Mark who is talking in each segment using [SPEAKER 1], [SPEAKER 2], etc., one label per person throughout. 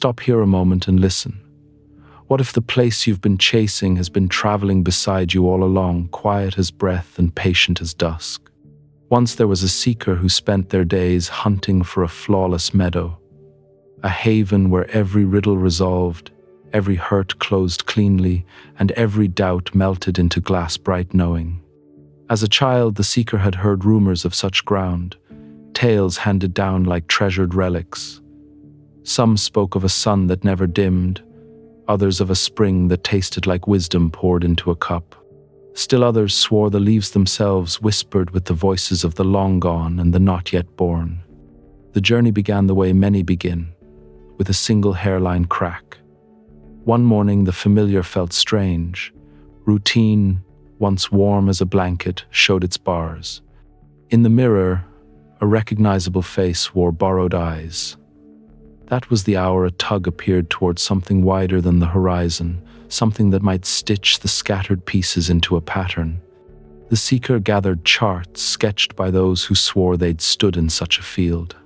[SPEAKER 1] stop here a moment and listen. What if the place you've been chasing has been traveling beside you all along, quiet as breath and patient as dusk? Once there was a seeker who spent their days hunting for a flawless meadow, a haven where every riddle resolved, every hurt closed cleanly, and every doubt melted into glass-bright knowing. As a child, the seeker had heard rumors of such ground, tales handed down like treasured relics. Some spoke of a sun that never dimmed, others of a spring that tasted like wisdom poured into a cup. Still others swore the leaves themselves whispered with the voices of the long gone and the not yet born. The journey began the way many begin, with a single hairline crack. One morning the familiar felt strange. Routine, once warm as a blanket, showed its bars. In the mirror, a recognizable face wore borrowed eyes. That was the hour a tug appeared towards something wider than the horizon, something that might stitch the scattered pieces into a pattern. The seeker gathered charts sketched by those who swore they'd stood in such a field.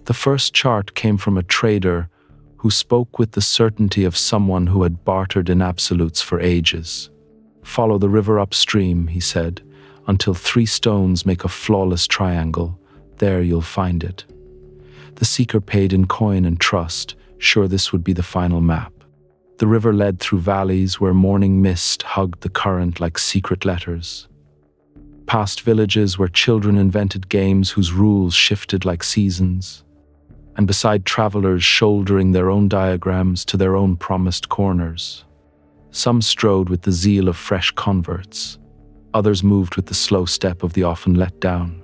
[SPEAKER 1] The first chart came from a trader who spoke with the certainty of someone who had bartered in absolutes for ages. "Follow the river upstream," he said, "until 3 stones make a flawless triangle. There you'll find it." The seeker paid in coin and trust, sure this would be the final map. The river led through valleys where morning mist hugged the current like secret letters. Past villages where children invented games whose rules shifted like seasons. And beside travelers shouldering their own diagrams to their own promised corners. Some strode with the zeal of fresh converts. Others moved with the slow step of the often let down.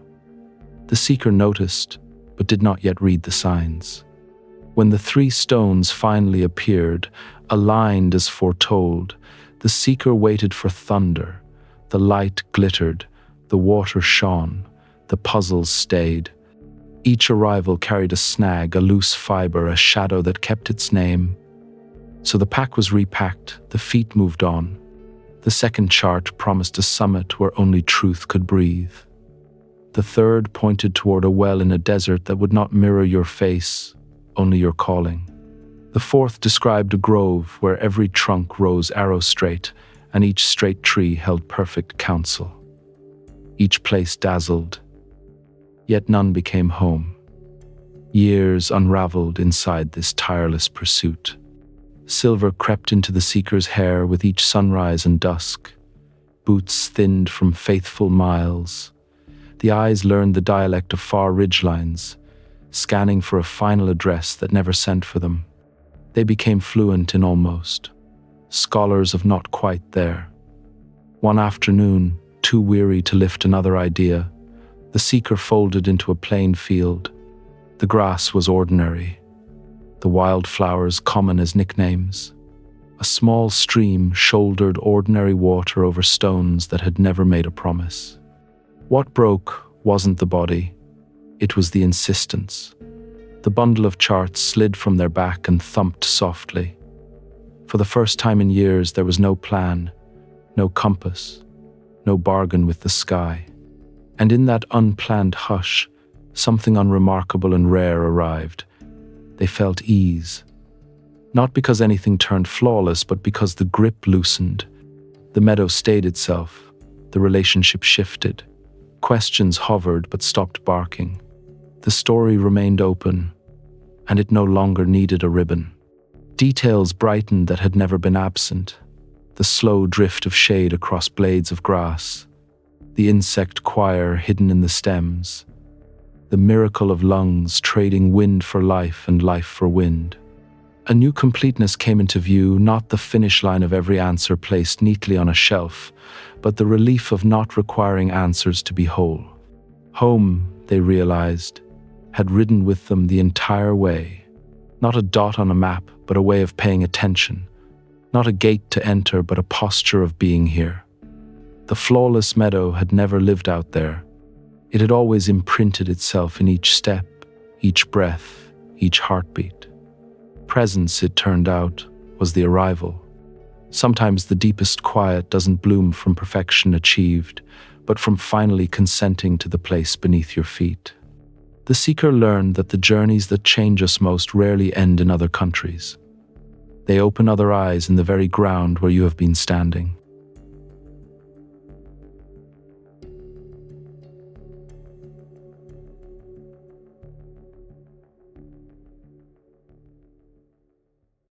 [SPEAKER 1] The seeker noticed, but did not yet read the signs. When the 3 stones finally appeared, aligned as foretold, the seeker waited for thunder. The light glittered, the water shone, the puzzles stayed. Each arrival carried a snag, a loose fiber, a shadow that kept its name. So the pack was repacked, the feet moved on. The second chart promised a summit where only truth could breathe. The third pointed toward a well in a desert that would not mirror your face, only your calling. The fourth described a grove where every trunk rose arrow straight, and each straight tree held perfect counsel. Each place dazzled, yet none became home. Years unraveled inside this tireless pursuit. Silver crept into the seeker's hair with each sunrise and dusk. Boots thinned from faithful miles. The eyes learned the dialect of far ridgelines, scanning for a final address that never sent for them. They became fluent in almost, scholars of not quite there. One afternoon, too weary to lift another idea, the seeker folded into a plain field. The grass was ordinary, the wildflowers common as nicknames. A small stream shouldered ordinary water over stones that had never made a promise. What broke wasn't the body, it was the insistence. The bundle of charts slid from their back and thumped softly. For the first time in years, there was no plan, no compass, no bargain with the sky. And in that unplanned hush, something unremarkable and rare arrived. They felt ease. Not because anything turned flawless, but because the grip loosened. The meadow stayed itself. The relationship shifted. Questions hovered but stopped barking. The story remained open, and it no longer needed a ribbon. Details brightened that had never been absent. The slow drift of shade across blades of grass. The insect choir hidden in the stems. The miracle of lungs trading wind for life and life for wind. A new completeness came into view, not the finish line of every answer placed neatly on a shelf, but the relief of not requiring answers to be whole. Home, they realized, had ridden with them the entire way. Not a dot on a map, but a way of paying attention. Not a gate to enter, but a posture of being here. The flawless meadow had never lived out there. It had always imprinted itself in each step, each breath, each heartbeat. Presence, it turned out, was the arrival. Sometimes the deepest quiet doesn't bloom from perfection achieved, but from finally consenting to the place beneath your feet. The The seeker learned that the journeys that change us most rarely end in other countries. They open other eyes in the very ground where you have been standing.